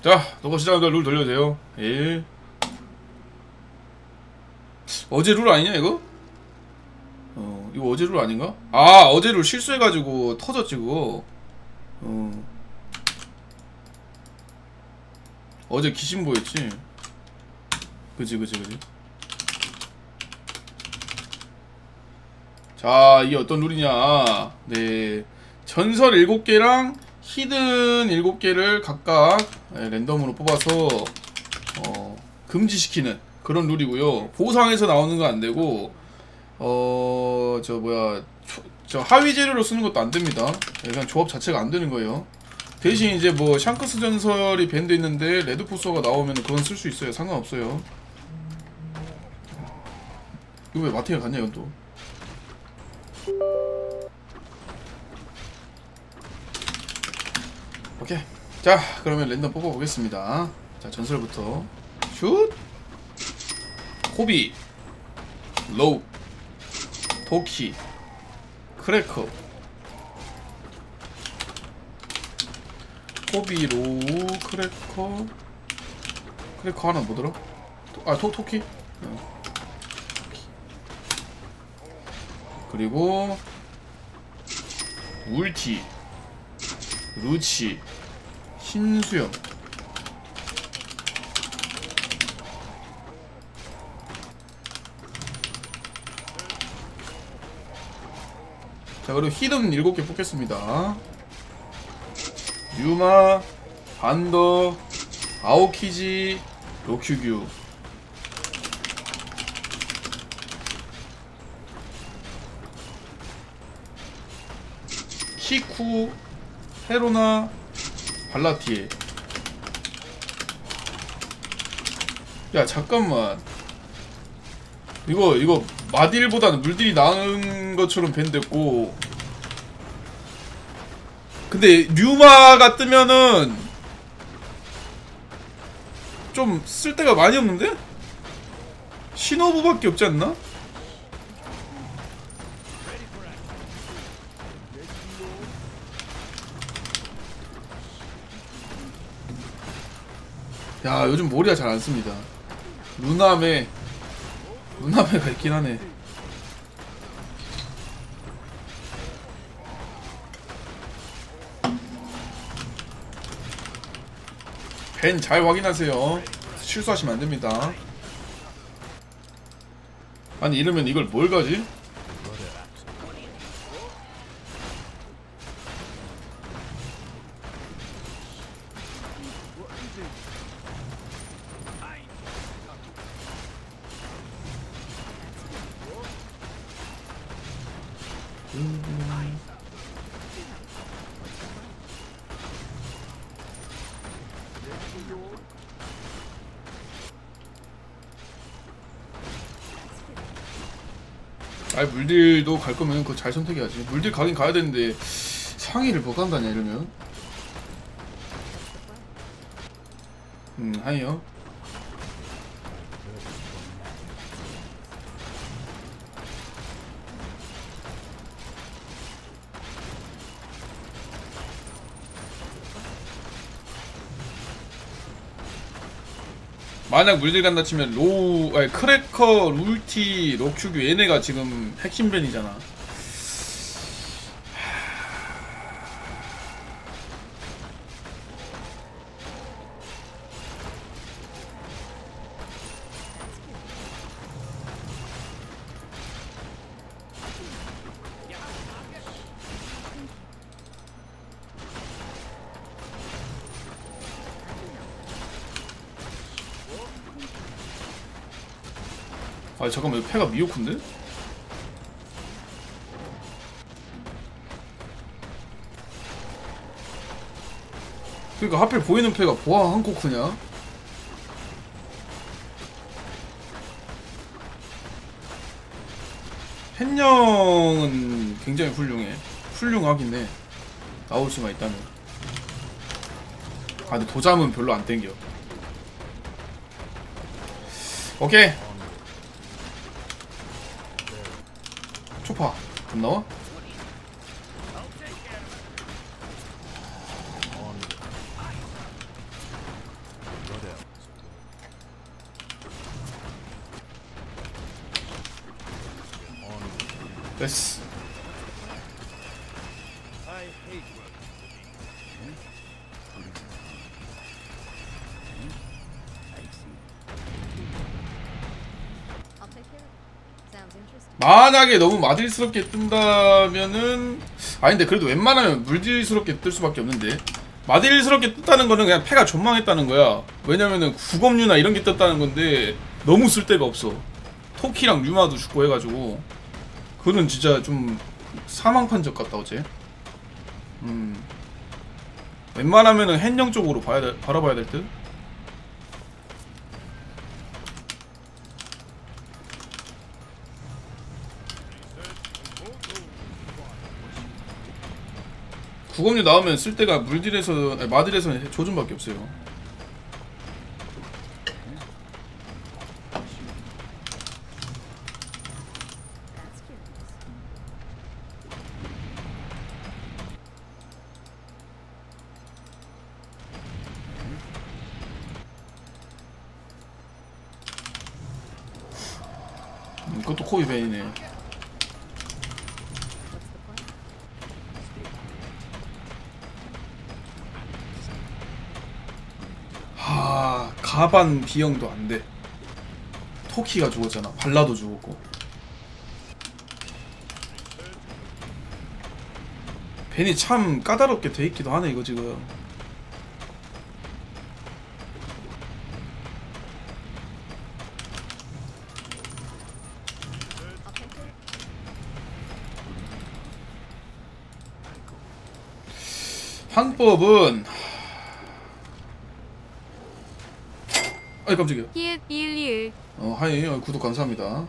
자, 너가 시작한다. 룰 돌려주세요. 예. 어제 룰 아니냐 이거? 이거 어제 룰 아닌가? 아, 어제 룰 실수해가지고 터졌지 그거. 어제 기신보였지. 그지. 자, 이게 어떤 룰이냐. 네, 전설 7개랑 히든 7개를 각각 랜덤으로 뽑아서 금지시키는 그런 룰이고요. 보상에서 나오는 거 안되고 저 뭐야 저 하위 재료로 쓰는 것도 안됩니다. 그냥 조합 자체가 안되는 거예요. 대신 이제 뭐 샹크스 전설이 밴드 있는데 레드포서가 나오면 그건 쓸 수 있어요. 상관없어요. 이거 왜 마트에 갔냐 이건 또. 오케이. 자, 그러면 랜덤 뽑아보겠습니다. 자, 전설부터 슛, 코비, 로우, 도키, 크래커, 코비, 로우, 크래커 하나 뭐더라? 아, 토키? 그리고 울티, 루치, 신수염, 자, 그리고 히든 7개 뽑겠습니다. 유마, 반더, 아오키지, 로큐규, 키쿠, 헤로나, 발라티에. 야, 잠깐만. 이거 마딜보다는 물딜이 나은 것처럼 밴드했고, 근데 류마가 뜨면은 좀 쓸데가 많이 없는데? 신호부밖에 없지 않나? 야, 요즘 머리가 잘 안 씁니다. 루나메가 있긴 하네. 벤 잘 확인하세요. 실수하시면 안 됩니다. 아니, 이러면 이걸 뭘 가지? 아이, 물딜도 갈 거면 그거 잘 선택해야지. 물딜 가긴 가야 되는데 상위를 못 간다냐 이러면. 하이요. 만약 물딜 간다 치면 로우, 아니 크래커, 룰티, 로큐규 얘네가 지금 핵심 밴이잖아. 아, 잠깐만, 이거 패가 미호쿠인데? 그니까 하필 보이는 패가 보아 한코크냐? 햇령은 굉장히 훌륭하긴 해. 나올 수가 있다면. 아, 근데 도잠은 별로 안 땡겨. 오케이. 초파 안 나와? 됐어. 만약에 너무 마딜스럽게 뜬다면은 아닌데 그래도 웬만하면 물질스럽게 뜰 수밖에 없는데 마딜스럽게 떴다는 거는 그냥 패가 존망했다는 거야. 왜냐면은 구검류나 이런 게 떴다는 건데 너무 쓸데가 없어. 토키랑 류마도 죽고 해가지고 그거는 진짜 좀 사망판적 같다 어제. 웬만하면은 헨령 쪽으로 바라봐야 될 듯. 구검류 나오면 쓸데가 물딜에서 아니, 마딜에서는 조준밖에 없어요. 그것도 코비 베인이네. 하, 가반 비형도 안 돼. 토키가 죽었잖아. 발라도 죽었고. 벤이 참 까다롭게 돼 있기도 하네 이거 지금. 방법은 아이 깜짝이야. 하이 구독 감사합니다.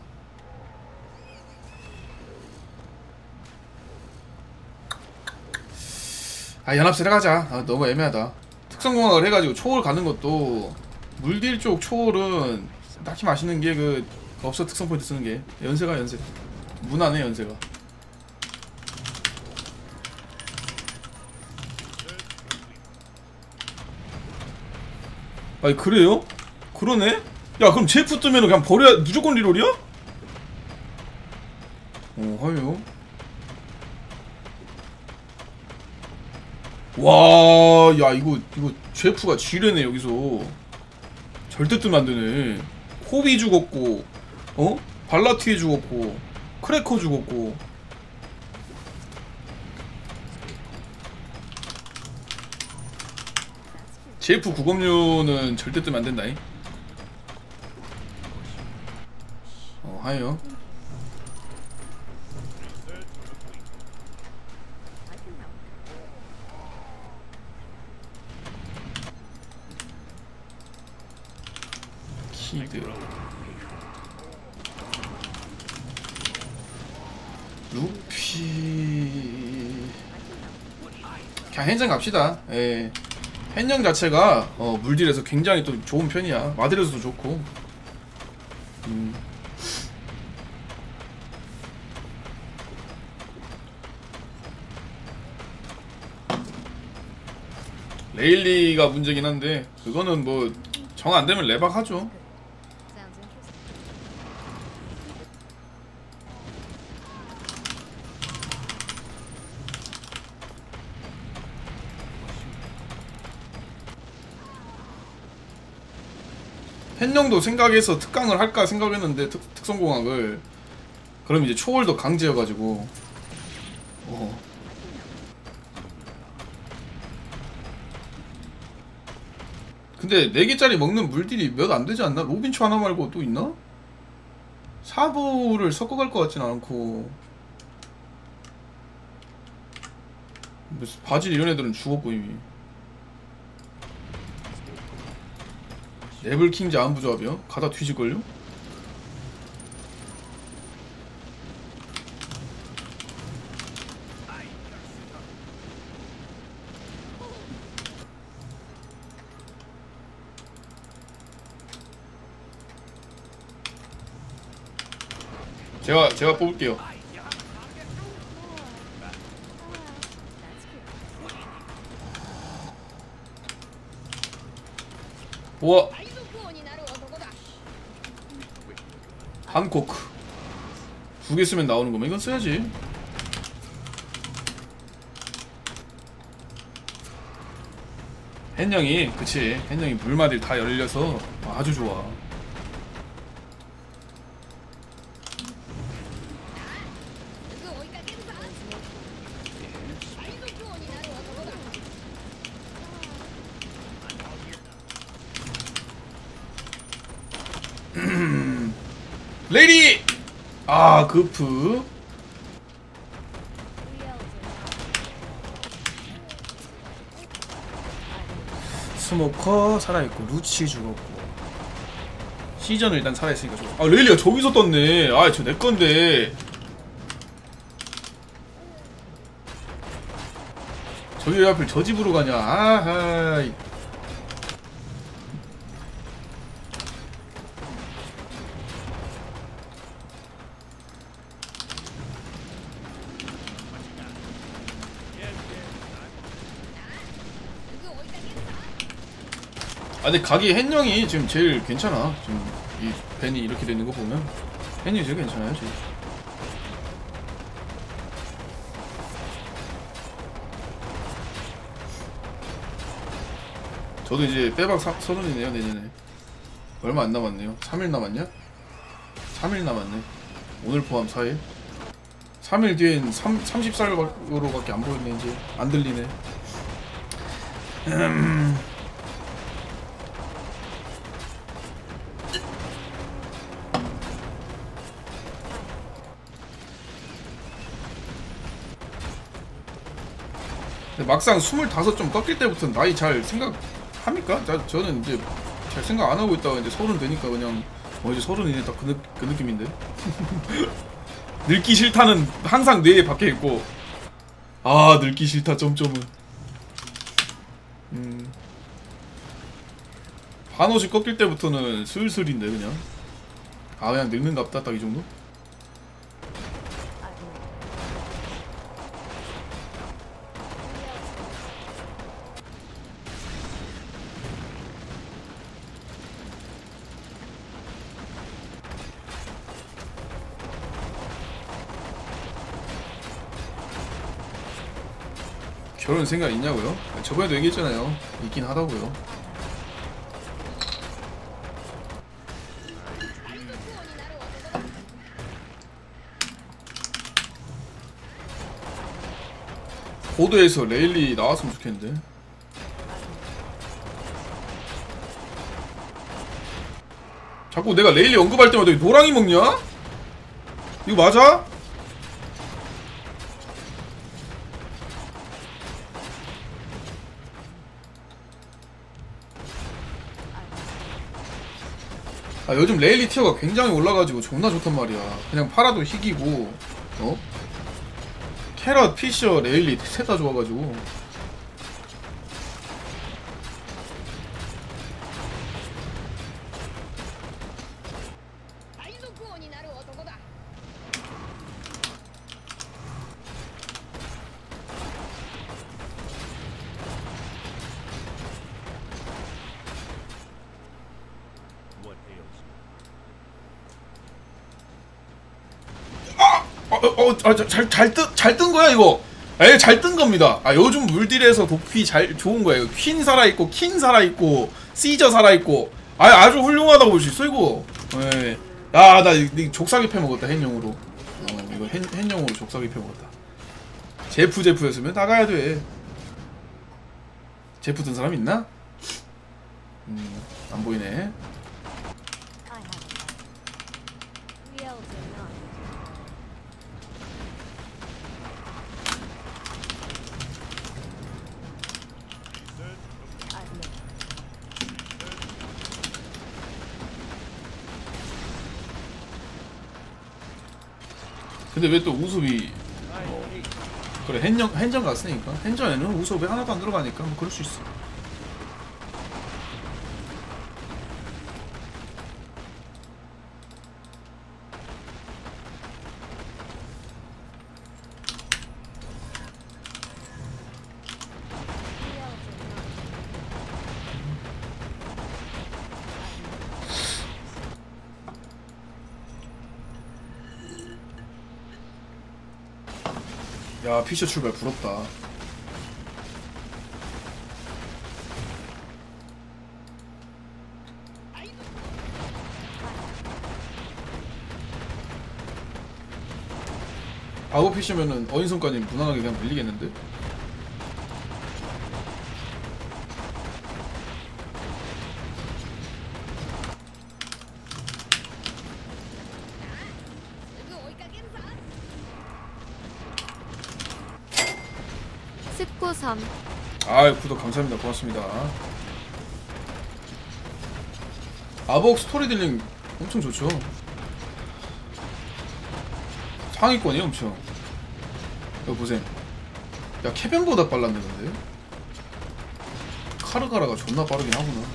아 연합세를 가자. 아, 너무 애매하다. 특성공학을 해가지고 초월 가는 것도 물딜 쪽 초월은 딱히 맛있는 게 그 없어. 특성 포인트 쓰는 게 연세가 연세 무난해 연세가. 아니 그래요? 그러네? 야 그럼 제프 뜨면 그냥 버려야 무조건 리롤이야? 하요. 와, 야 이거 제프가 지뢰네 여기서. 절대 뜨면 안 되네. 코비 죽었고, 발라티에 죽었고, 크래커 죽었고. 제프 구검류는 절대 뜨면 안 된다잉. 하요. 키드 루피 그냥 헨장 갑시다. 예. 헨령 자체가 물딜에서 굉장히 또 좋은 편이야. 마딜에서도 좋고. 레일리가 문제긴 한데 그거는 뭐 정 안되면 레박하죠. 헨령도 생각해서 특강을 할까 생각했는데 특성공학을 그럼 이제 초월도 강제여가지고 근데 4개짜리 먹는 물딜이 몇 안되지 않나? 로빈초 하나 말고 또 있나? 사부를 섞어갈 것 같진 않고 무슨 바질 이런 애들은 죽었고 이미. 레블킹즈 안부 조합이요? 가다 뒤질걸요? 제가 뽑을게요. 우와 한코크 두 개 쓰면 나오는 거면 이건 써야지. 헨영이 그치, 헨영이 물마들 다 열려서 아주 좋아. 레이디! 아 그프 스모커 살아있고 루치 죽었고 시전은 일단 살아있으니까 좋아. 아 레일리가 저기서 떴네. 아 저 내건데 저기 왜 하필 저 집으로 가냐. 아하. 아 근데 각이 헨영이 지금 제일 괜찮아. 지금 이 벤이 이렇게 되는 거 보면 헨영이 제일 괜찮아요 지금. 저도 이제 빼박 서른이네요 내년에. 얼마 안 남았네요. 3일 남았냐? 3일 남았네. 오늘 포함 4일. 3일 뒤엔 30살로밖에 안 보이네. 이제 안 들리네. 근데 막상 25 좀 꺾일 때부터 나이 잘 생각합니까? 저는 이제 잘 생각 안 하고 있다가 이제 30 되니까 그냥 이제 30이네 딱 그 느낌인데. 늙기 싫다는 항상 뇌에 박혀 있고, 아 늙기 싫다 점점은. 반옷이 꺾일 때부터는 슬슬인데 그냥. 아 그냥 늙는갑다 딱 이 정도? 결혼 생각 있냐고요? 저번에도 얘기했잖아요. 있긴 하다고요. 보드에서 레일리 나왔으면 좋겠는데. 자꾸 내가 레일리 언급할 때마다 노랑이 먹냐? 이거 맞아? 아 요즘 레일리 티어가 굉장히 올라가지고 존나 좋단 말이야. 그냥 팔아도 희귀고 캐럿, 피셔, 레일리 셋 다 좋아가지고. 잘 뜬 거야 이거. 에 잘 뜬 겁니다. 아 요즘 물딜에서 도피 잘 좋은 거예요. 퀸 살아있고 킹 살아있고 시저 살아있고 아주 훌륭하다고 볼 수 있어 이거. 에. 야나 족사기 패 먹었다 헨용으로. 이거 헨용으로 족사기 패 먹었다. 제프였으면 나가야 돼. 제프 든 사람 있나? 안 보이네. 근데 왜 또 우섭이 그래 hen전 갔으니까. hen전에는 우섭이 하나도 안 들어가니까 뭐 그럴 수 있어. 야 피셔 출발 부럽다. 바보 피셔면은 어인선까지 무난하게 그냥 밀리겠는데? 습고섬 아 구독 감사합니다. 고맙습니다. 아복 스토리텔링 엄청 좋죠. 상위권이에요 엄청. 이거 보셈. 야 케벤보다 빨랐는데? 카르가라가 존나 빠르긴 하구나.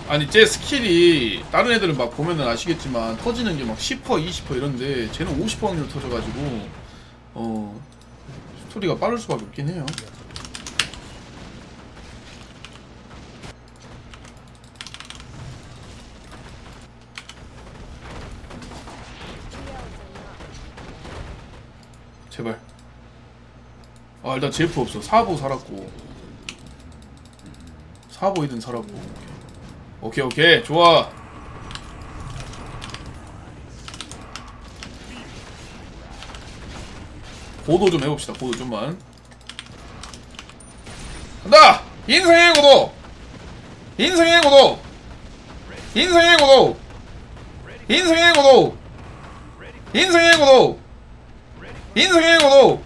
아니 제 스킬이 다른 애들은 막 보면은 아시겠지만 터지는 게 막 10% 20% 이런데 쟤는 50% 확률로 터져가지고 스토리가 빠를 수밖에 없긴 해요. 제발. 아 일단 제프 없어. 사보 살았고 4보이든 살았고. 오케이 오케이 좋아. 고도 좀 해봅시다. 고도 좀만 간다. 인생의 고도. 인생의 고도. 인생의 고도. 인생의 고도. 인생의 고도. 인생의 고도.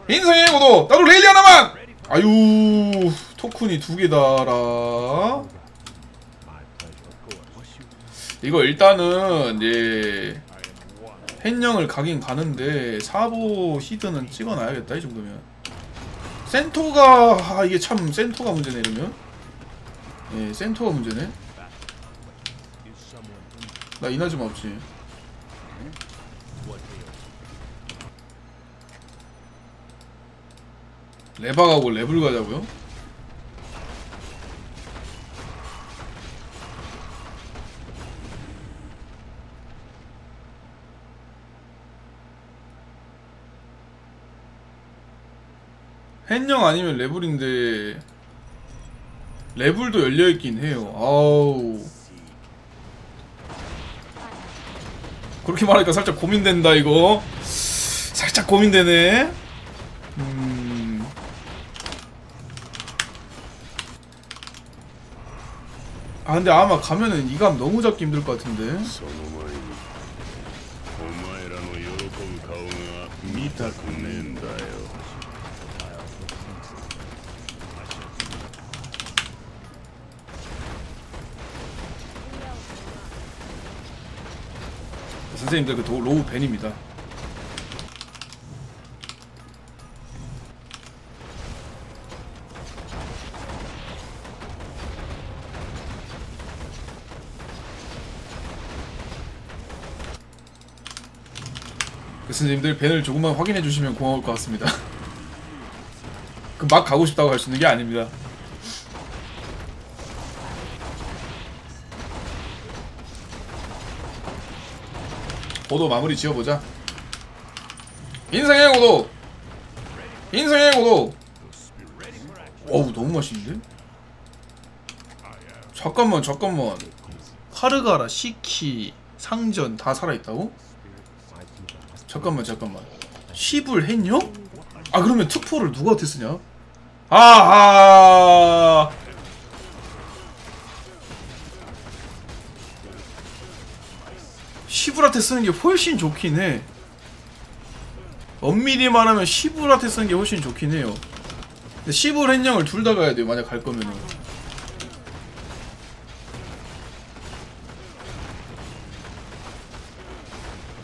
인생의 고도. 나도 레일리 하나만. 아유 토큰이 2개다라. 이거 일단은 이제 햇령을 가긴 가는데 사보 히드는 찍어놔야겠다. 이 정도면 센토가 이게 참 센토가 문제네. 이러면 예 센토가 문제네. 나 이나즈마 없지. 레바 가고 레블 가자고요? 햇령 아니면 레블인데 레블도 열려있긴 해요. 아우 그렇게 말하니까 살짝 고민된다. 이거 살짝 고민되네. 아 근데 아마 가면은 이감 너무 잡기 힘들 것 같은데. 선생님들 그 로우 벤입니다. 교수님들 벤을 조금만 확인해 주시면 고마울 것 같습니다. 그 막 가고 싶다고 할 수 있는 게 아닙니다. 고도 마무리 지어보자. 인생의 고도. 인생의 고도. 어우 너무 맛있는데? 잠깐만 카르가라, 시키, 상전 다 살아있다고? 잠깐만 시불 했냐? 아 그러면 투포를 누구한테 쓰냐? 아아 시불한테 쓰는 게 훨씬 좋긴 해. 엄밀히 말하면 시불한테 쓰는 게 훨씬 좋긴 해요. 근데 시불 햇령을 둘 다 가야 돼요. 만약 갈 거면은.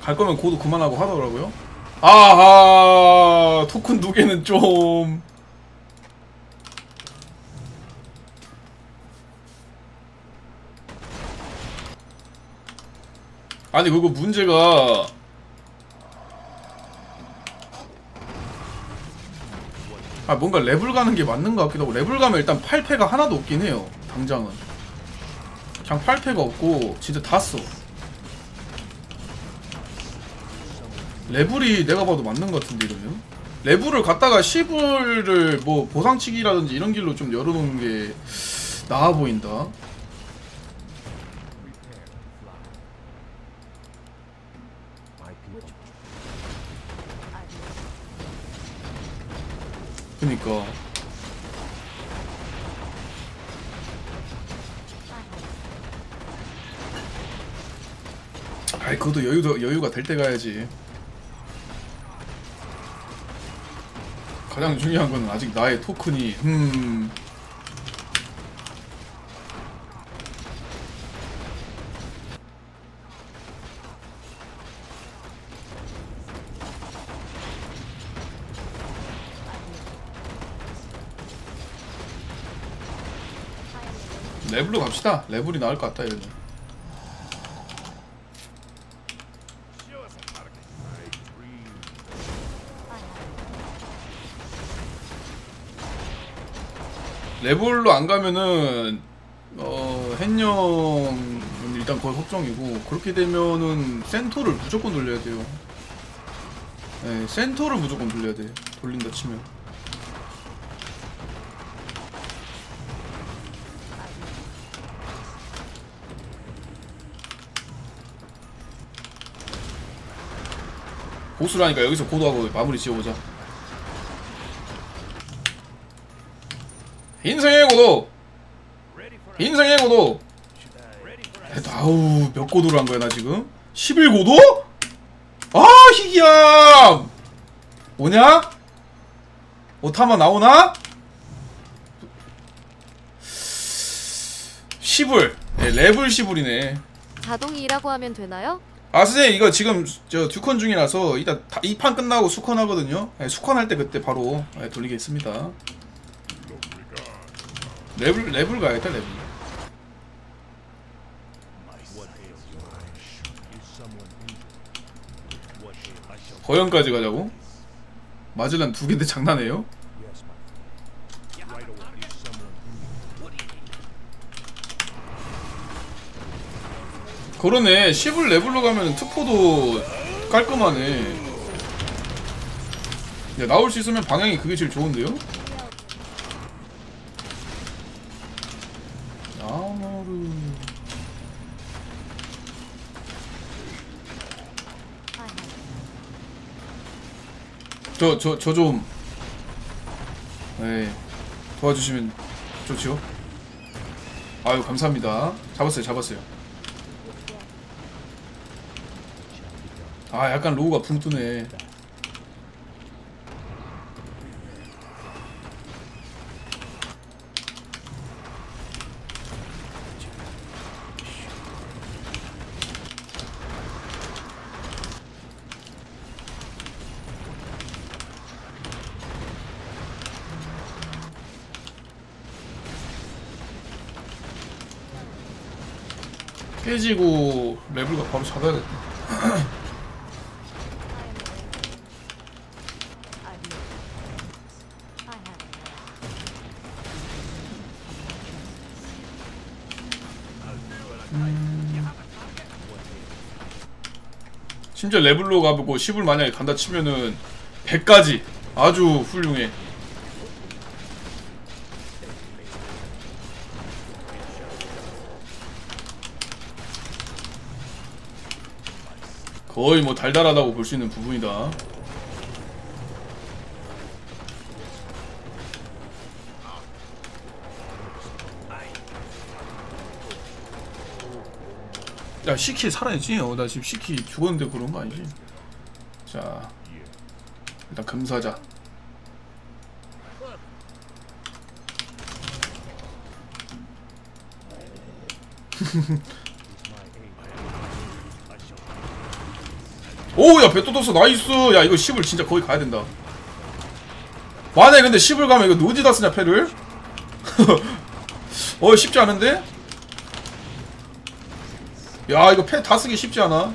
갈 거면 고도 그만하고 하더라고요. 아하 토큰 2개는 좀 아니 그거 문제가 뭔가 랩을 가는 게 맞는 것 같기도 하고, 랩을 가면 일단 8패가 하나도 없긴 해요. 당장은 그냥 8패가 없고 진짜 다 써. 레블이 내가 봐도 맞는 것 같은데 이러면 레블을 갖다가 시블을 뭐 보상치기라든지 이런 길로 좀 열어놓는 게 나아 보인다. 그니까 아이 그것도 여유가 될 때 가야지. 가장 중요한 건 아직 나의 토큰이 레블로 갑시다. 레블이 나을 것 같다 이러면. 레벨로 안 가면은 헨영은 일단 거의 확정이고, 그렇게 되면은 센터를 무조건 돌려야 돼요. 네, 센터를 무조건 돌려야 돼. 돌린다 치면. 보스라니까 여기서 고도하고 마무리 지어보자. 인생의 고도! 인생의 고도! 아우 몇 고도를 한 거야 나 지금? 11고도? 아 희귀야! 뭐냐? 오타마 나오나? 10을 네, 레벨 10을이네. 자동이라고 하면 되나요? 아 선생님 이거 지금 저 듀컨 중이라서 이따 이 판 끝나고 수컨 하거든요. 네, 수컨 할 때 그때 바로 돌리겠습니다. 레벨 가야겠다. 레벨. 거연까지 가자고? 마질란 2개인데 장난해요? 그러네. 10을 레벨로 가면 특포도 깔끔하네. 야, 나올 수 있으면 방향이 그게 제일 좋은데요? 아무르 저 좀 네, 도와주시면 좋죠. 아유 감사합니다. 잡았어요. 아 약간 로우가 붕 뜨네. 깨지고 레벨가 바로 잡아야겠다. 심지어 레벨로 가보고 10을 만약에 간다 치면은 100까지 아주 훌륭해. 거의 뭐 달달하다고 볼 수 있는 부분이다. 야 시키 살아야지. 나 지금 시키 죽었는데 그런 거 아니지? 자 일단 금사자. 오야 배 뜯었어. 나이스. 야 이거 10을 진짜 거의 가야 된다. 만약에 근데 10을 가면 이거 어디다 쓰냐 패를? 쉽지 않은데? 야 이거 패 다 쓰기 쉽지 않아.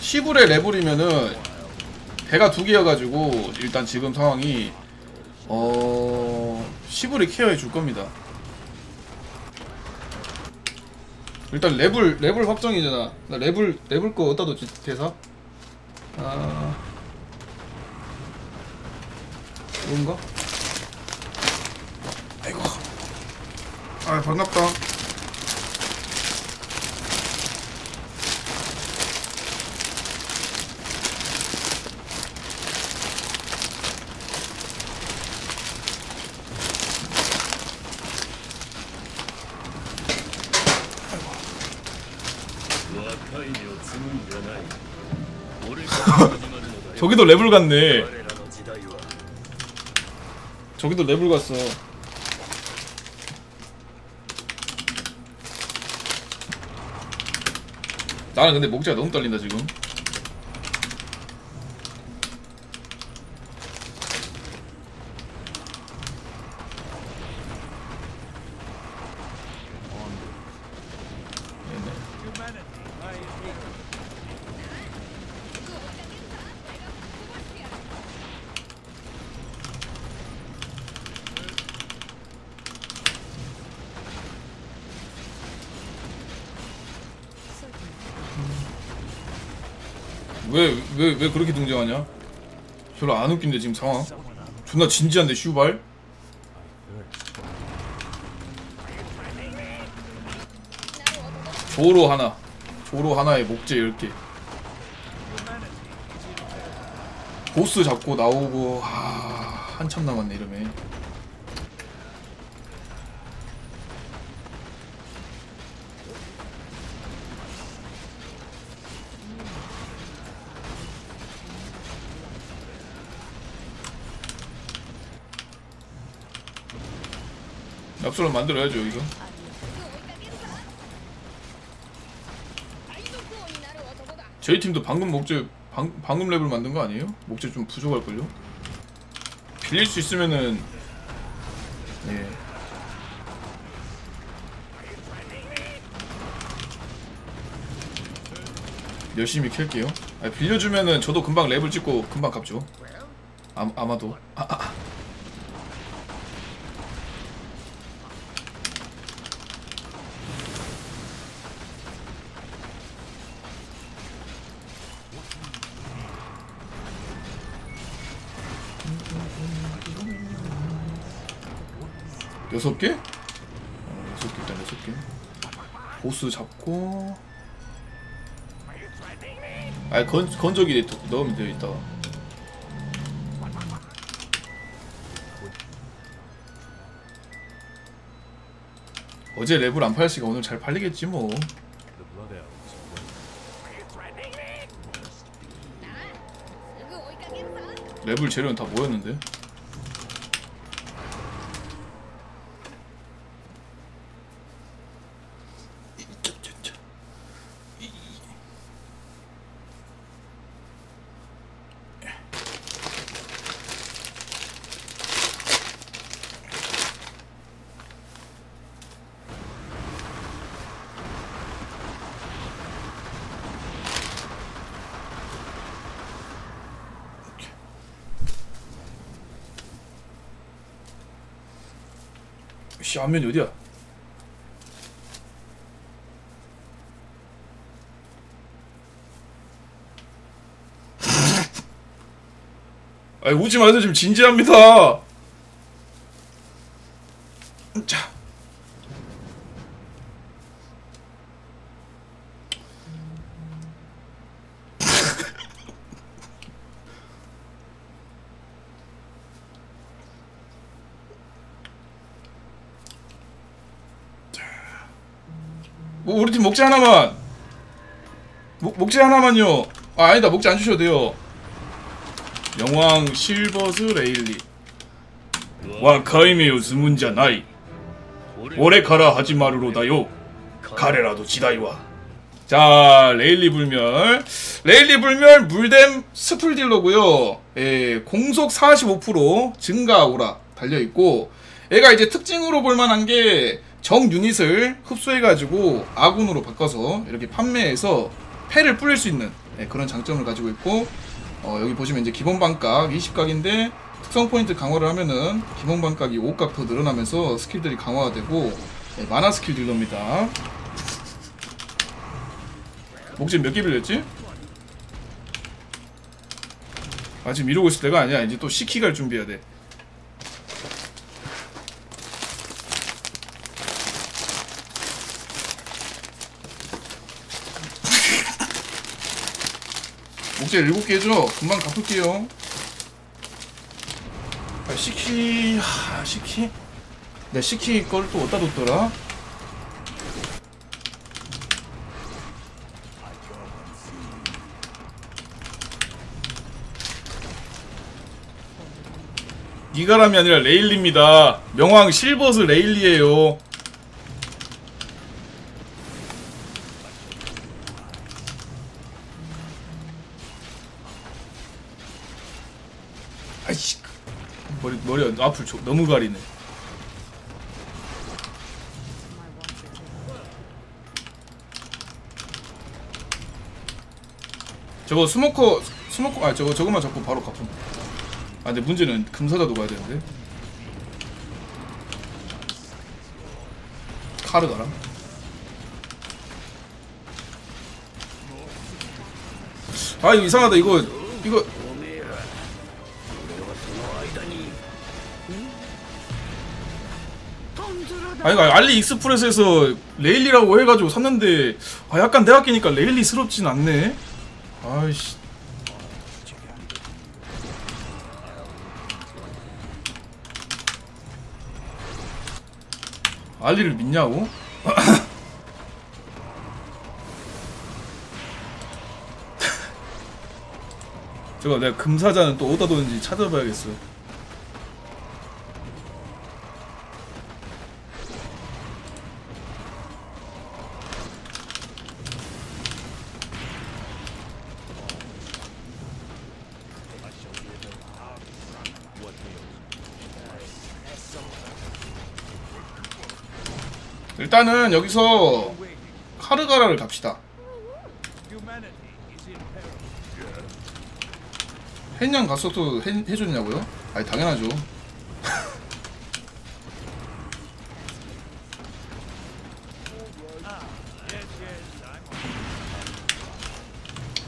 10불의 레벨이면은 배가 2개여가지고 일단 지금 상황이 10불이 케어해 줄 겁니다. 일단 레벨 확정이잖아. 나 레벨 거 어디다 뒀지 대사? 이건가? 아이고. 아 반갑다. 저기도 레벨 갔네. 저기도 레벨 갔어. 나는 근데 목재가 너무 떨린다 지금. 왜 그렇게 등장하냐? 별로 안 웃긴데 지금 상황. 존나 진지한데 슈발. 조로 하나에 목재 10개. 보스 잡고 나오고 한참 남았네 이러면. 납수를 만들어야죠 이거. 저희 팀도 방금 방금 랩을 만든 거 아니에요? 목재 좀 부족할걸요? 빌릴 수 있으면은 예. 열심히 캘게요. 빌려주면은 저도 금방 랩을 찍고 금방 갚죠. 아마도. 6개? 6개 일단 6개. 보스 잡고 건조기 넣으면 돼요 이따가. 어제 랩을 안 팔았으니까 오늘 잘 팔리겠지 뭐. 랩을 재료는 다 모였는데. 씨, 안면이 어디야? 아이 웃지 마세요. 지금 진지합니다. 자. 뭐 우리 팀 목재 하나만. 목재 하나만요. 아니다 목재 안 주셔도 돼요. 영왕 실버스 레일리 와카이메요 스문자 나이 오레카라 하지마루로다요 가레라도 지다이와. 자 레일리 불멸 물댐 스풀딜러고요. 예, 공속 45% 증가 오라 달려있고, 얘가 이제 특징으로 볼만한게 정 유닛을 흡수해가지고 아군으로 바꿔서 이렇게 판매해서 패를 뿌릴 수 있는 네, 그런 장점을 가지고 있고 여기 보시면 이제 기본 반각 20각인데 특성 포인트 강화를 하면은 기본 반각이 5각 더 늘어나면서 스킬들이 강화가 되고 네, 만화 스킬 딜러입니다. 목재 몇 개 빌렸지? 아 지금 이러고 있을 때가 아니야. 이제 또 시키 갈 준비해야 돼. 목재 7개 줘. 금방 갚을게요. 아, 시키... 시키? 내 시키 걸 또 어디다 뒀더라? 이가람이 아니라 레일리입니다. 명왕 실버스 레일리에요. 아이씨 머리 앞을 너무 가리네. 저거 스모커 저거만 잡고 바로 갚음. 아 근데 문제는 금사자도 가야 되는데. 카르 가라. 아 이거 이상하다. 이거 아 이거 알리익스프레스에서 레일리라고 해가지고 샀는데 아 약간 내가 끼니까 레일리스럽진 않네. 아이씨. 알리를 믿냐고? 저거 내가 금사자는 또 어디다 뒀는지 찾아봐야겠어. 일단은 여기서 카르가라를 갑시다. 헨양 갔어도 해줬냐고요? 아니 당연하죠.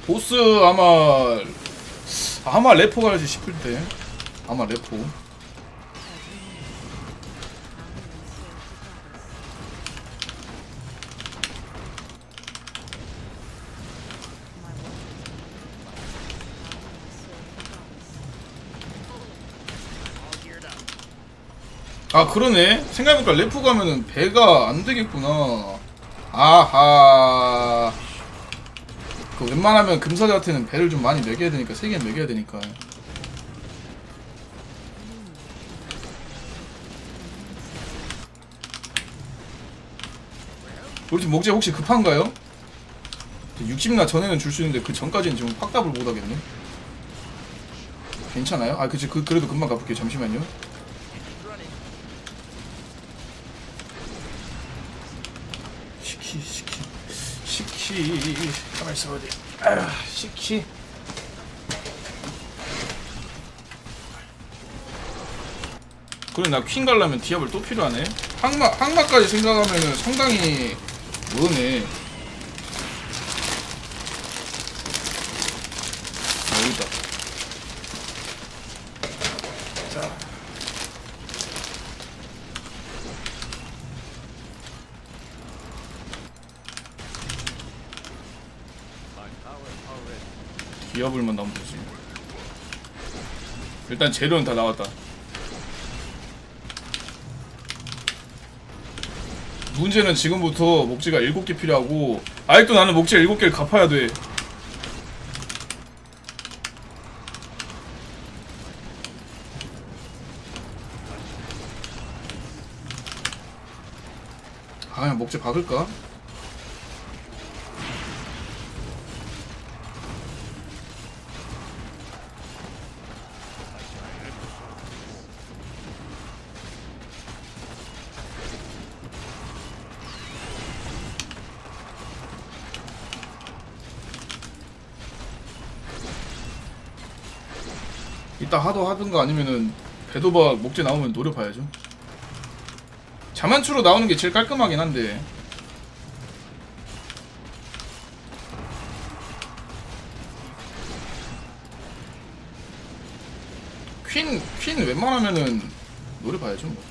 보스 아마 레포 갈지 싶을 때 아마 레포. 아 그러네. 생각해보니까 레프 가면은 배가 안 되겠구나. 아하. 그 웬만하면 금사자한테는 배를 좀 많이 매겨야 되니까 3개 매겨야 되니까. 우리 팀 목재 혹시 급한가요? 60나 전에는 줄 수 있는데 그 전까지는 지금 확답을 못하겠네. 괜찮아요? 아 그치 그래도 금방 갚을게요. 잠시만요. 시키 가만있어 어디 시키. 그래 나 퀸 가려면 디아블 또 필요하네. 항마까지 생각하면은 상당히 뭐네. 아 여기있다. 자 디아블만 나오면 되지. 일단 재료는 다 나왔다. 문제는 지금부터 목재가 7개 필요하고 아직도 나는 목재 7개를 갚아야 돼. 아 그냥 목재 박을까? 이따 하든가 아니면은 배도박 목재 나오면 노려봐야죠. 자만추로 나오는 게 제일 깔끔하긴 한데. 퀸 웬만하면은 노려봐야죠 뭐.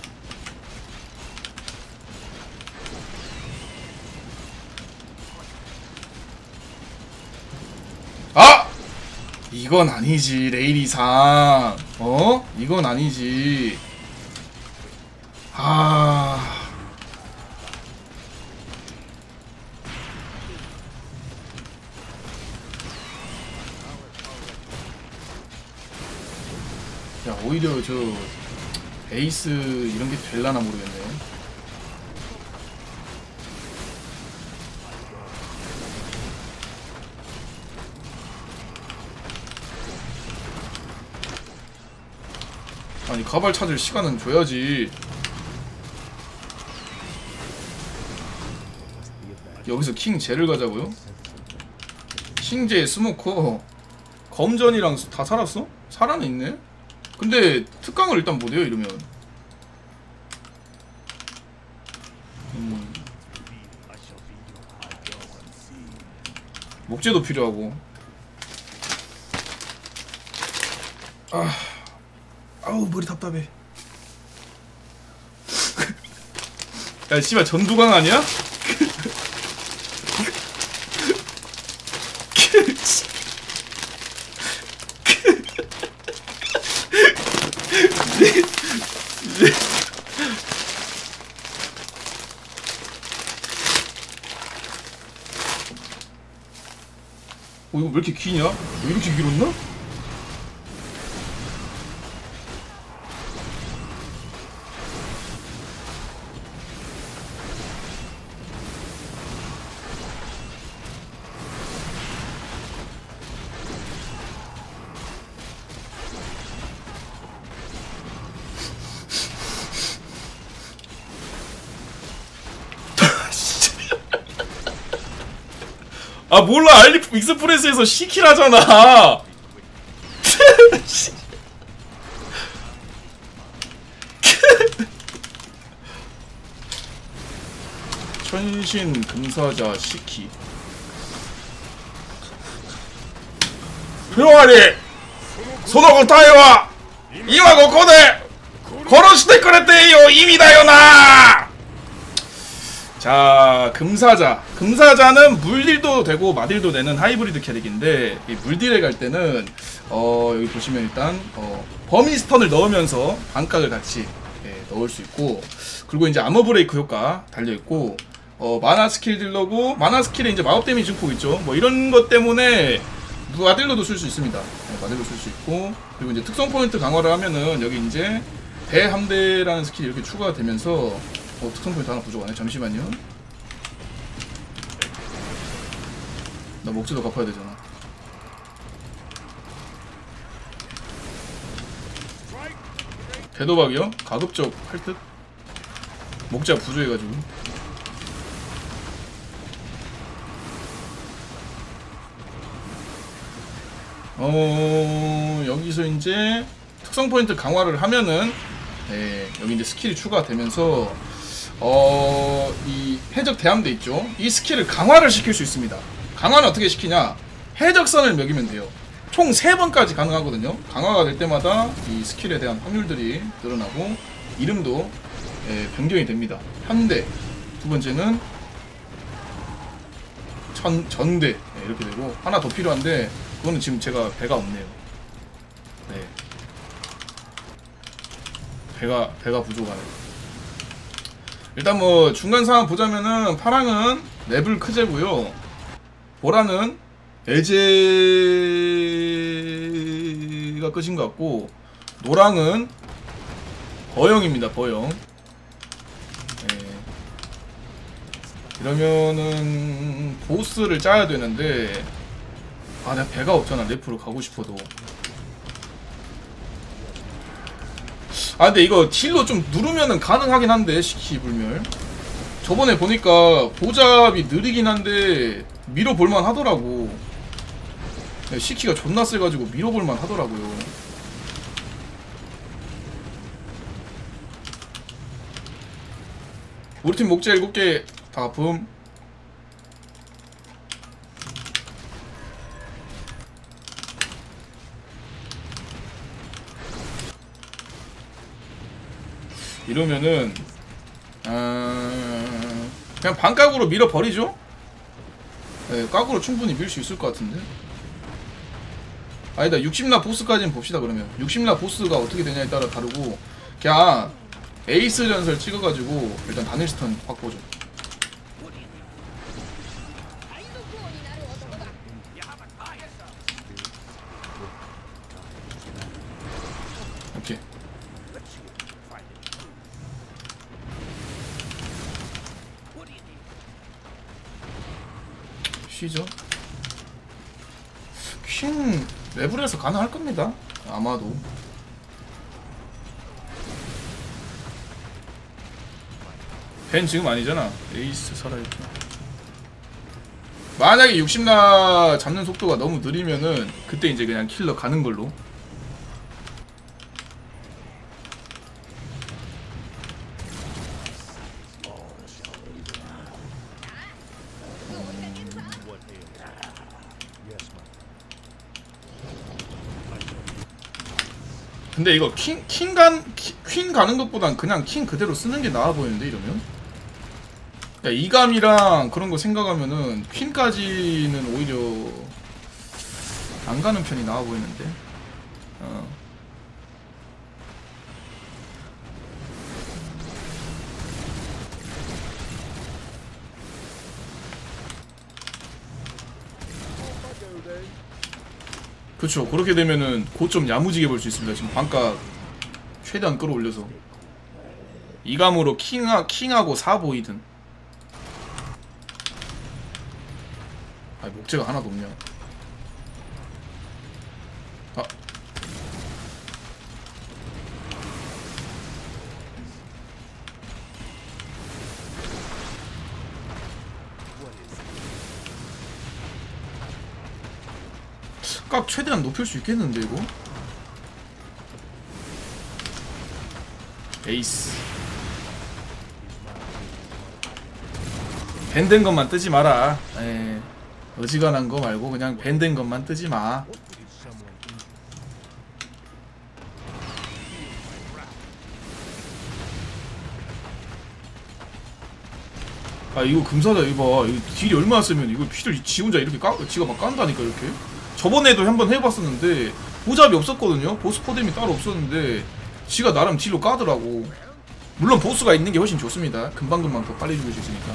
아! 이건 아니지 레이리상. 어? 이건 아니지. 아... 야 오히려 저 에이스 이런 게 될라나 모르겠네. 아니 가발 찾을 시간은 줘야지. 여기서 킹 젤을 가자고요? 킹제 스모커 검전이랑 다 살았어? 살아는 있네? 근데 특강을 일단 못해요 이러면. 목재도 필요하고. 아우 머리 답답해. 야 씨발 전두광 아니야? 이거 왜 이렇게 기냐? 왜 이렇게 길었나? 아 몰라 알리 익스프레스에서 시킬 하잖아. 천신 금사자 시키. 병아리 소노고 타이와 이와고 고대 걸어시대 그랬대요 이미다요나. 자 금사자는 물딜도 되고 마딜도 되는 하이브리드 캐릭인데 이 물딜에 갈 때는 여기 보시면 일단 버미스턴을 넣으면서 반각을 같이 넣을 수 있고, 그리고 이제 아머 브레이크 효과 달려있고, 마나 스킬 딜러고 마나 스킬에 이제 마법 데미지 증폭 있죠. 뭐 이런 것 때문에 마딜로도 쓸 수 있습니다. 마딜로 쓸 수 있고, 그리고 이제 특성 포인트 강화를 하면은 여기 이제 대함대라는 스킬이 이렇게 추가가 되면서 특성 포인트 하나 부족하네. 잠시만요. 나 목재도 갚아야 되잖아. 배도박이요? 가급적 할 듯? 목재가 부족해가지고. 여기서 이제 특성 포인트 강화를 하면은 여기 이제 스킬이 추가되면서 이 해적 대함대 있죠? 이 스킬을 강화를 시킬 수 있습니다. 강화는 어떻게 시키냐? 해적선을 먹이면 돼요. 총 3번까지 가능하거든요. 강화가 될 때마다 이 스킬에 대한 확률들이 늘어나고 이름도 변경이 됩니다. 현대, 두 번째는 전대 이렇게 되고, 하나 더 필요한데 그거는 지금 제가 배가 없네요. 네, 배가 부족하네. 일단 뭐 중간 상황 보자면은 파랑은 레벨 크제고요, 보라는 에제가 끝인 것 같고, 노랑은 버영입니다. 버영. 이러면은 보스를 짜야 되는데, 내가 배가 없잖아. 랩으로 가고 싶어도. 근데 이거 딜로 좀 누르면은 가능하긴 한데, 시키 불멸. 저번에 보니까 보잡이 느리긴 한데 밀어볼만 하더라고. 시키가 존나 세가지고 밀어볼만 하더라고요. 우리 팀 목재 7개 다 아픔. 이러면은 그냥 반각으로 밀어버리죠? 네, 각으로 충분히 밀 수 있을 것 같은데. 아니다, 60라 보스까지는 봅시다. 그러면 60라 보스가 어떻게 되냐에 따라 다르고, 그냥 에이스 전설 찍어가지고 일단 다닐스턴 확 보죠. 오케이. 쉬죠. 퀸 레벨에서 가능할 겁니다. 아마도. 벤 지금 아니잖아. 에이스 살아있고. 만약에 60나 잡는 속도가 너무 느리면은 그때 이제 그냥 킬러 가는 걸로. 근데 이거 퀸 가는 것보단 그냥 킹 그대로 쓰는 게 나아 보이는데, 이러면? 야, 이감이랑 그런 거 생각하면은 퀸까지는 오히려 안 가는 편이 나아 보이는데. 그쵸. 그렇게 되면은 고점 야무지게 볼 수 있습니다. 지금 반가 최대한 끌어올려서 이감으로 킹하고 4보이든. 아니, 목재가 하나도 없냐. 아, 각 최대한 높일 수 있겠는데 이거? 에이스. 밴된 것만 뜨지 마라. 에, 어지간한 거 말고 그냥 밴된 것만 뜨지 마. 아, 이거 금사다. 이거 봐. 이거 딜이 얼마나 세면 이거 피를 지 혼자 이렇게 지가 막 깐다니까. 이렇게 저번에도 한번 해봤었는데 보잡이 없었거든요. 보스 포뎀이 따로 없었는데 지가 나름 딜로 까더라고. 물론 보스가 있는 게 훨씬 좋습니다. 금방금방 더 빨리 죽일 수 있으니까.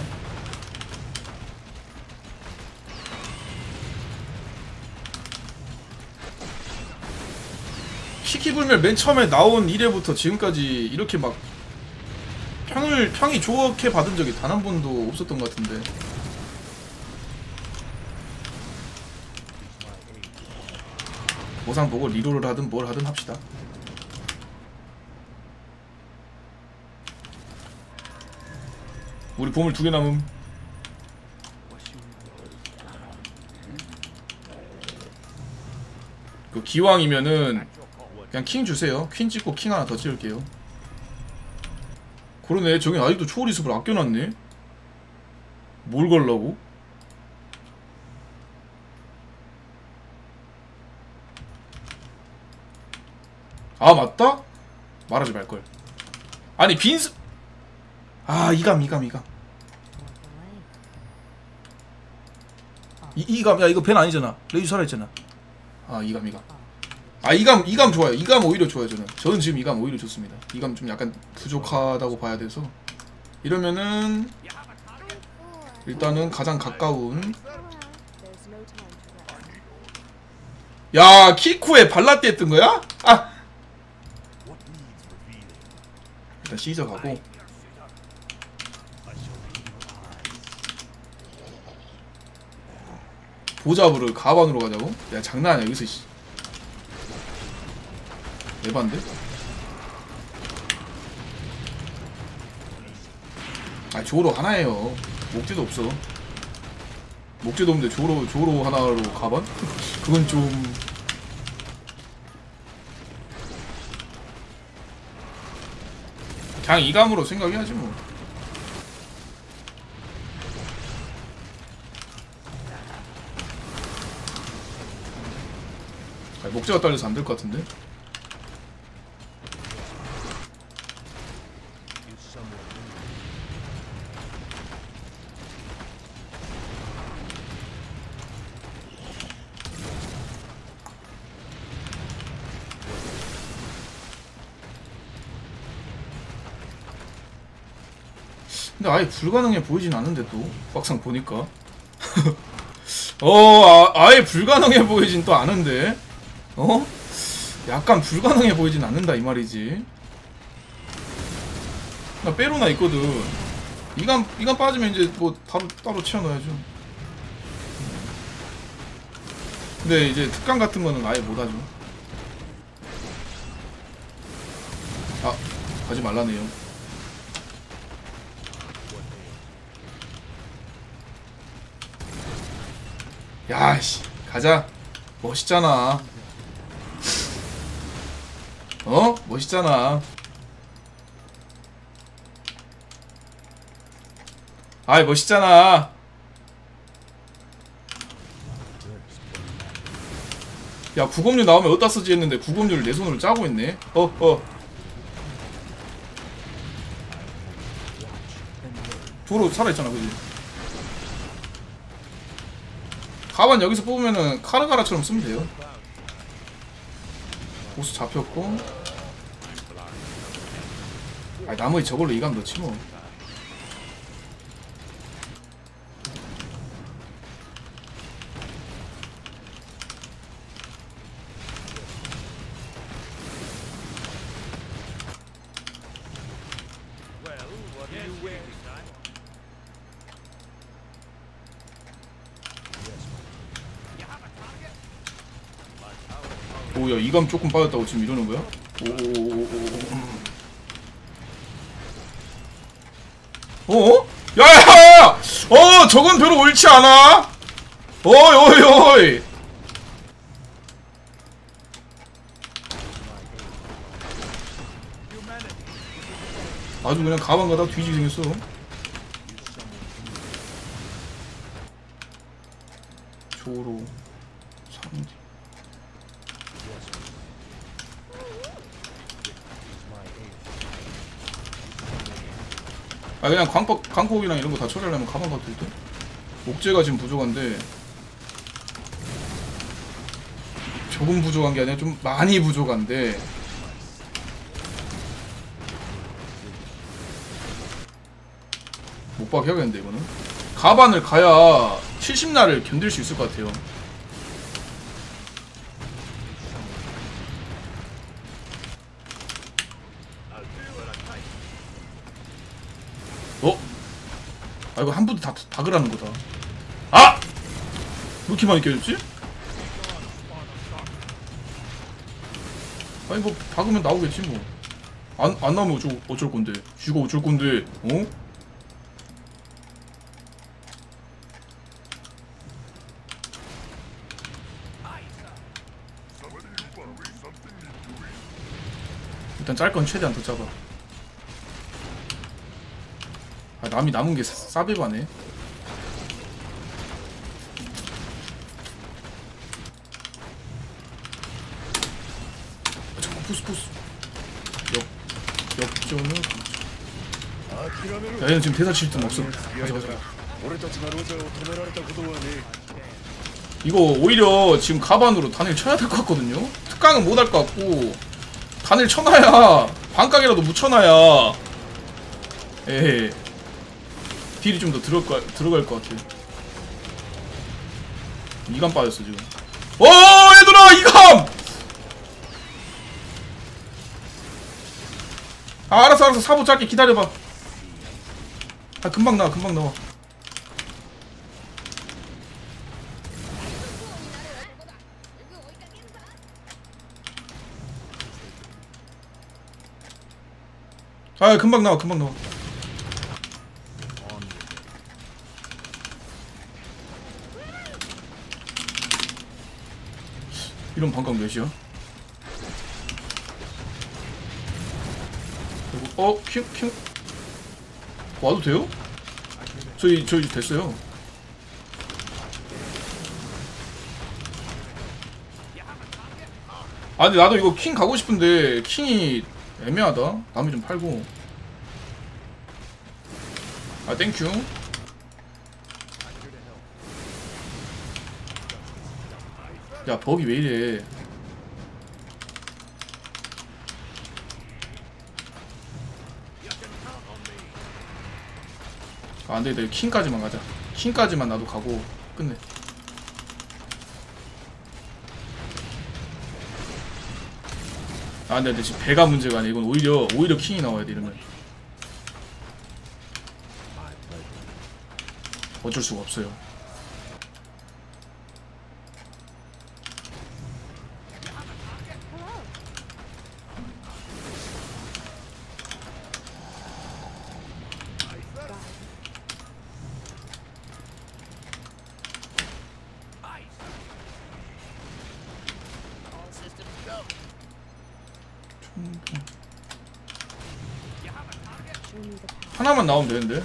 시키불멸 맨 처음에 나온 이래부터 지금까지 이렇게 막 평이 좋게 받은 적이 단 한 번도 없었던 것 같은데. 보상 보고 리롤을 하든 뭘 하든 합시다. 우리 보물 2개 남음. 그 기왕이면은 그냥 킹 주세요. 퀸 찍고 킹 하나 더 찍을게요. 그러네. 저기 아직도 초월이습을 아껴놨네. 뭘 걸라고? 아, 맞다? 말하지 말걸. 아니, 빈스. 아, 이감. 이감. 야, 이거 벤 아니잖아. 레이즈 살아있잖아. 아, 이감. 아, 이감 좋아요. 이감 오히려 좋아요. 저는 지금 이감 오히려 좋습니다. 이감 좀 약간 부족하다고 봐야 돼서. 이러면은 일단은 가장 가까운. 야, 키쿠에 발라떼 뜬 거야? 아, 일단 시저 가고. 보잡으로 가반으로 가자고? 야, 장난 아니야. 여기서 씨. 에반데? 아, 조로 하나예요. 목재도 없어. 목재도 없는데 조로 하나로 가반? 그건 좀. 그냥 이감으로 생각해야지 뭐. 목재가 딸려서 안 될 것 같은데. 근데 아예 불가능해 보이진 않는데 또 막상 보니까 아예 불가능해 보이진 또 않은데 약간 불가능해 보이진 않는다 이 말이지. 나 빼로나 있거든. 이간 빠지면 이제 뭐 따로 채워넣어야죠. 근데 이제 특강 같은 거는 아예 못하죠. 아 가지 말라네요. 야씨 가자. 멋있잖아. 멋있잖아. 아이 멋있잖아. 야 구검류 나오면 어디다 쓰지 했는데 구검류를 내 손으로 짜고 있네. 도로 살아있잖아 그지. 가반 여기서 뽑으면은 카르가라처럼 쓰면 돼요. 보스 잡혔고. 아니 나머지 저걸로 이감 넣지 뭐. 오야 이감 조금 빠졌다고 지금 이러는 거야? 야야야! 저건 별로 옳지 않아? 어이 아주 그냥 가방 가다 뒤지게 생겼어. 조로 상디. 아 그냥 광폭이랑 이런 거 다 처리하려면 가방 가도 될 듯? 목재가 지금 부족한데 조금 부족한 게 아니라 좀 많이 부족한데 못박 해야겠는데 이거는 가반을 가야 70날을 견딜 수 있을 것 같아요. 아 이거 한 부대 다 그라는 거다. 아! 왜 이렇게 많이 깨졌지? 아니 뭐 박으면 나오겠지 뭐. 안 나오면 어쩔 건데. 쥐가 어쩔 건데. 일단 짤 건 최대한 더 잡아. 아 남이 남은 게 싸배바네. 잠깐 푸스 역전을. 야 얘는 지금 대사 칠 듯 없어. 가자. 이거 오히려 지금 가반으로 단일 쳐야 될 것 같거든요. 특강은 못 할 것 같고 단일 쳐놔야 반각이라도 묻혀놔야 딜이 좀 더 들어갈 것 같아. 이감 빠졌어 지금. 얘들아 이감! 알았어 사보 짧게 기다려봐. 금방 나와. 금방 나와. 이런 반각 몇이야? 그리고 킹 와도 돼요? 저희 됐어요. 아 근데 나도 이거 킹 가고 싶은데 킹이 애매하다. 나무 좀 팔고. 아 땡큐. 야 버기 왜 이래. 아 안되겠다. 킹까지만 가자. 킹까지만 나도 가고 끝내. 아 근데 지금 배가 문제가 아니야. 이건 오히려 킹이 나와야 돼 이러면. 어쩔 수가 없어요. 하나만 나오면 되는데.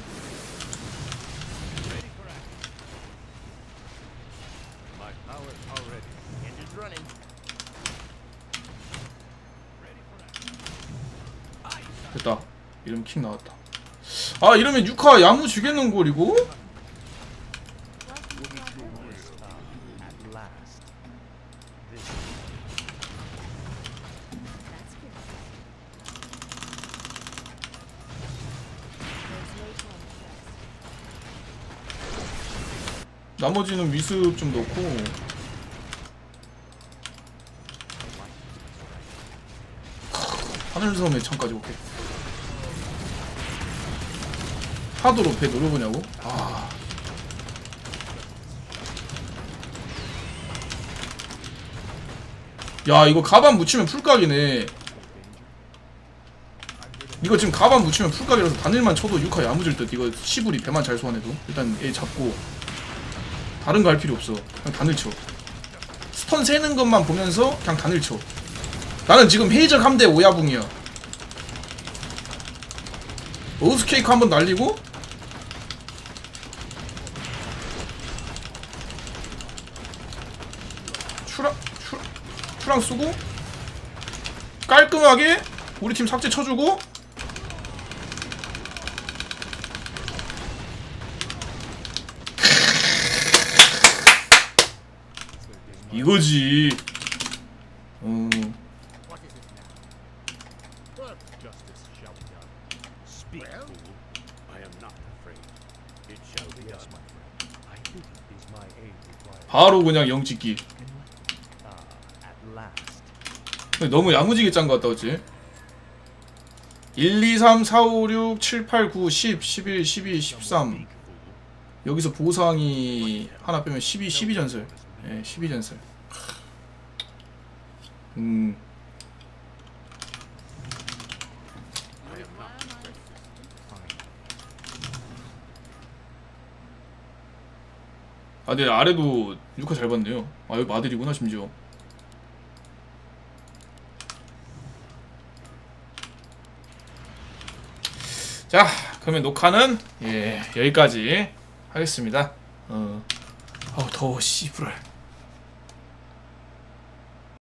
됐다. 이러면 킹 나왔다. 아 이러면 6화 야무 주겠는걸 이거? 나머지는 위습 좀 넣고. 하늘섬의 창까지 오케이. 파도로 배 노려보냐고? 아. 야 이거 가반 묻히면 풀각이네. 이거 지금 가반 묻히면 풀각이라서 바늘만 쳐도 6화 야무질 듯. 이거 시부리 배만 잘 소환해도 일단 얘 잡고 다른 거 할 필요 없어. 그냥 단을 쳐. 스턴 세는 것만 보면서 그냥 단을 쳐. 나는 지금 헤이저 3대 5야붕이야. 로스케이크 한번 날리고 추랑 쓰고 깔끔하게 우리 팀 삭제 쳐주고 이거지. 바로 그냥 영 찍기. 너무 야무지게 짠 것 같다 그치? 1, 2, 3, 4, 5, 6, 7, 8, 9, 10, 11, 12, 13 여기서 보상이 하나 빼면 12전설. 예, 12전설. 아 근데 아래도 6화 잘 봤네요. 아 여기 마들이구나 심지어. 자 그러면 녹화는 예 여기까지 하겠습니다. 더워 씨부랄.